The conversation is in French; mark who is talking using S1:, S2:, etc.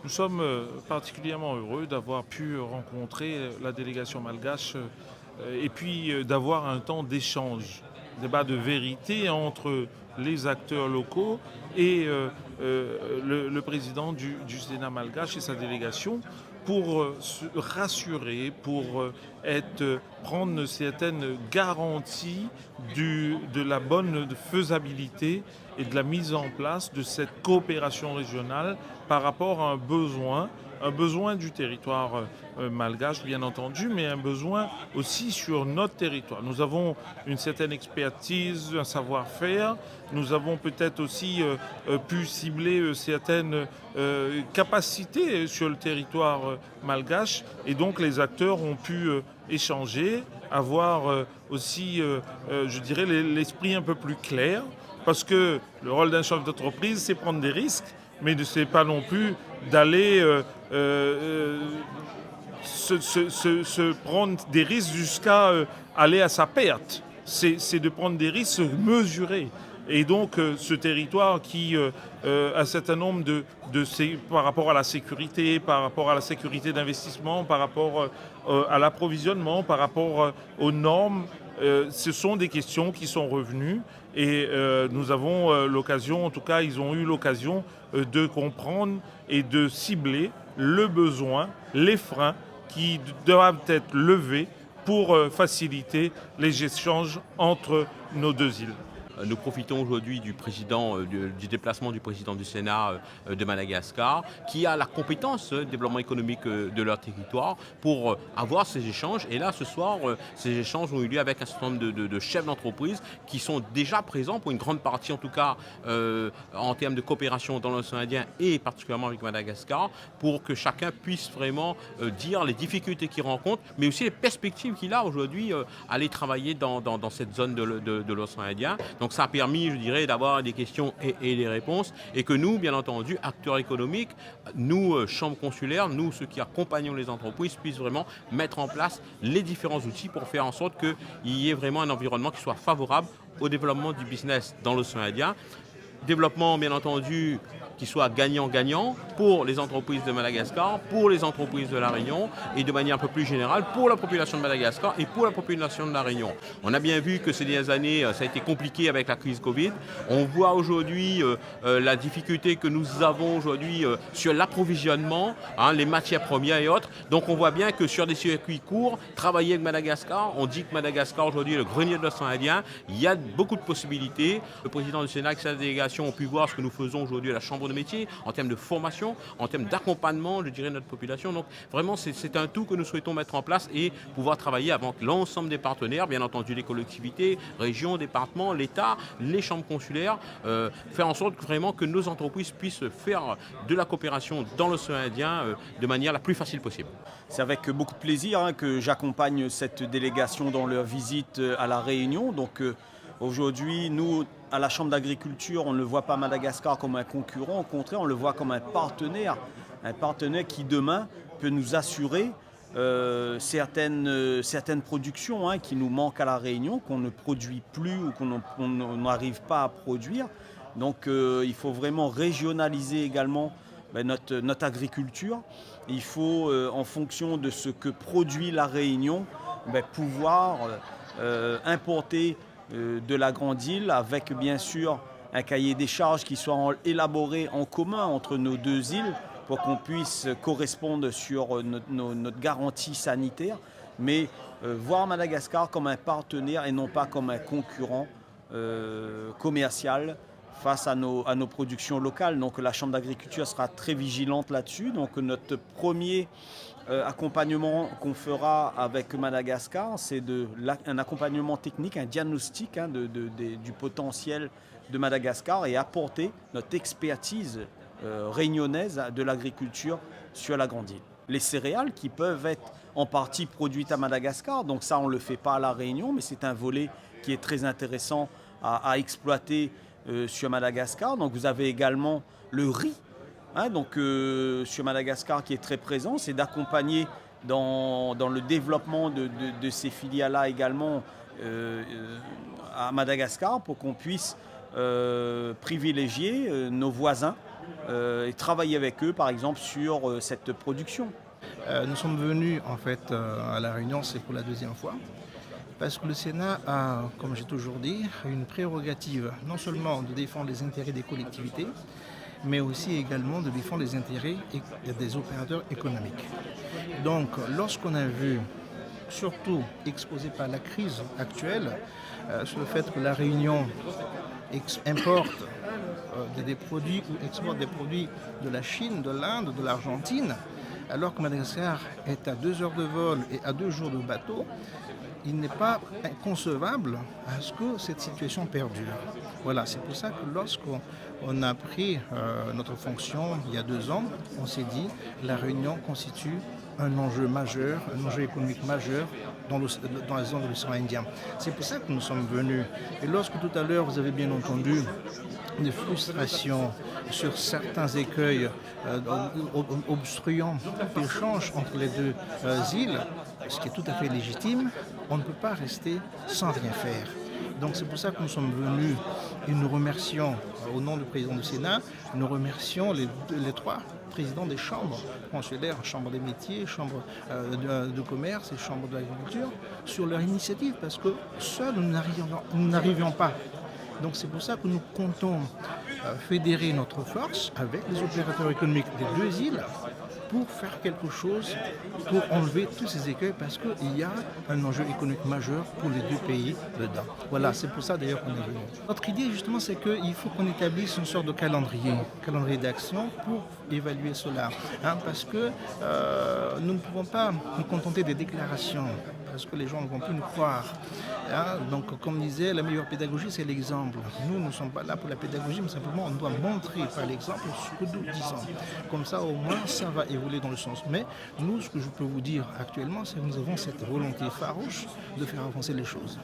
S1: Nous sommes particulièrement heureux d'avoir pu rencontrer la délégation malgache et puis d'avoir un temps d'échange, débat de vérité entre les acteurs locaux et le président du Sénat malgache et sa délégation pour se rassurer, pour prendre certaines garanties de la bonne faisabilité et de la mise en place de cette coopération régionale par rapport à un besoin du territoire malgache bien entendu, mais un besoin aussi sur notre territoire. Nous avons une certaine expertise, un savoir-faire, nous avons peut-être aussi pu cibler certaines capacités sur le territoire malgache et donc les acteurs ont pu échanger, avoir aussi, je dirais, l'esprit un peu plus clair parce que le rôle d'un chef d'entreprise, c'est prendre des risques, mais ce n'est pas non plus d'aller se prendre des risques jusqu'à aller à sa perte. C'est de prendre des risques mesurés. Et donc ce territoire qui un certain nombre par rapport à la sécurité, par rapport à la sécurité d'investissement, par rapport à l'approvisionnement, par rapport aux normes, ce sont des questions qui sont revenues et nous avons l'occasion, en tout cas ils ont eu l'occasion de comprendre et de cibler le besoin, les freins qui doivent être levés pour faciliter les échanges entre nos deux îles.
S2: Nous profitons aujourd'hui du déplacement du président du Sénat de Madagascar, qui a la compétence développement économique de leur territoire pour avoir ces échanges. Et là, ce soir, ces échanges ont eu lieu avec un certain nombre de chefs d'entreprise qui sont déjà présents, pour une grande partie en tout cas, en termes de coopération dans l'océan Indien et particulièrement avec Madagascar, pour que chacun puisse vraiment dire les difficultés qu'il rencontre, mais aussi les perspectives qu'il a aujourd'hui à aller travailler dans cette zone de l'océan Indien. Donc ça a permis, je dirais, d'avoir des questions et des réponses et que nous, bien entendu, acteurs économiques, nous, chambres consulaires, nous, ceux qui accompagnons les entreprises, puissent vraiment mettre en place les différents outils pour faire en sorte qu'il y ait vraiment un environnement qui soit favorable au développement du business dans l'océan Indien. Développement, bien entendu, qui soit gagnant-gagnant pour les entreprises de Madagascar, pour les entreprises de La Réunion et de manière un peu plus générale pour la population de Madagascar et pour la population de La Réunion. On a bien vu que ces dernières années, ça a été compliqué avec la crise Covid. On voit aujourd'hui la difficulté que nous avons aujourd'hui sur l'approvisionnement, les matières premières et autres. Donc on voit bien que sur des circuits courts, travailler avec Madagascar, on dit que Madagascar aujourd'hui est le grenier de l'océan Indien, il y a beaucoup de possibilités. Le président du Sénat et sa délégation ont pu voir ce que nous faisons aujourd'hui à la Chambre de métier, en termes de formation, en termes d'accompagnement, je dirais, de notre population. Donc vraiment, c'est un tout que nous souhaitons mettre en place et pouvoir travailler avec l'ensemble des partenaires, bien entendu les collectivités, régions, départements, l'État, les chambres consulaires, faire en sorte vraiment que nos entreprises puissent faire de la coopération dans l'océan Indien de manière la plus facile possible.
S3: C'est avec beaucoup de plaisir que j'accompagne cette délégation dans leur visite à La Réunion. Donc aujourd'hui, nous, à la Chambre d'agriculture, on ne voit pas Madagascar comme un concurrent, au contraire, on le voit comme un partenaire qui demain peut nous assurer certaines productions qui nous manquent à La Réunion, qu'on ne produit plus ou qu'on n'arrive pas à produire. Donc il faut vraiment régionaliser également notre agriculture. Il faut, en fonction de ce que produit La Réunion, pouvoir importer de la grande île avec bien sûr un cahier des charges qui soit élaboré en commun entre nos deux îles pour qu'on puisse correspondre sur notre garantie sanitaire, mais voir Madagascar comme un partenaire et non pas comme un concurrent commercial face à nos productions locales. Donc la Chambre d'agriculture sera très vigilante là-dessus. Donc notre premier accompagnement qu'on fera avec Madagascar, c'est un accompagnement technique, un diagnostic du potentiel de Madagascar et apporter notre expertise réunionnaise de l'agriculture sur la grande île. Les céréales qui peuvent être en partie produites à Madagascar, donc ça on ne le fait pas à La Réunion, mais c'est un volet qui est très intéressant à exploiter sur Madagascar. Donc vous avez également le riz, sur Madagascar qui est très présent, c'est d'accompagner dans le développement de ces filiales-là également à Madagascar pour qu'on puisse privilégier nos voisins et travailler avec eux, par exemple, sur cette production.
S4: Nous sommes venus en fait à La Réunion, c'est pour la deuxième fois, parce que le Sénat a, comme j'ai toujours dit, une prérogative non seulement de défendre les intérêts des collectivités, mais aussi également de défendre les intérêts des opérateurs économiques. Donc lorsqu'on a vu, surtout exposé par la crise actuelle, sur le fait que La Réunion importe des produits ou exporte des produits de la Chine, de l'Inde, de l'Argentine, alors que Madagascar est à 2 heures de vol et à 2 jours de bateau, il n'est pas inconcevable à ce que cette situation perdure. Voilà, c'est pour ça que lorsqu'on a pris notre fonction il y a 2 ans, on s'est dit La Réunion constitue un enjeu majeur, un enjeu économique majeur dans la zone de l'océan Indien. C'est pour ça que nous sommes venus. Et lorsque tout à l'heure vous avez bien entendu des frustrations sur certains écueils obstruant l'échange entre les deux îles, ce qui est tout à fait légitime, on ne peut pas rester sans rien faire. Donc c'est pour ça que nous sommes venus et nous remercions, au nom du président du Sénat, nous remercions les 3 présidents des chambres consulaires, chambre des métiers, chambre de commerce et chambre de l'agriculture, sur leur initiative, parce que seuls nous n'arrivions pas. Donc c'est pour ça que nous comptons fédérer notre force avec les opérateurs économiques des 2 îles pour faire quelque chose, pour enlever tous ces écueils, parce qu'il y a un enjeu économique majeur pour les 2 pays dedans. Voilà, c'est pour ça d'ailleurs qu'on est venu. Notre idée justement, c'est qu'il faut qu'on établisse une sorte de calendrier d'action pour évaluer cela. Parce que nous ne pouvons pas nous contenter des déclarations, parce que les gens ne vont plus nous croire. Donc comme disait, la meilleure pédagogie, c'est l'exemple. Nous ne sommes pas là pour la pédagogie, mais simplement on doit montrer par l'exemple ce que nous disons. Comme ça, au moins, ça va évoluer dans le sens. Mais nous, ce que je peux vous dire actuellement, c'est que nous avons cette volonté farouche de faire avancer les choses.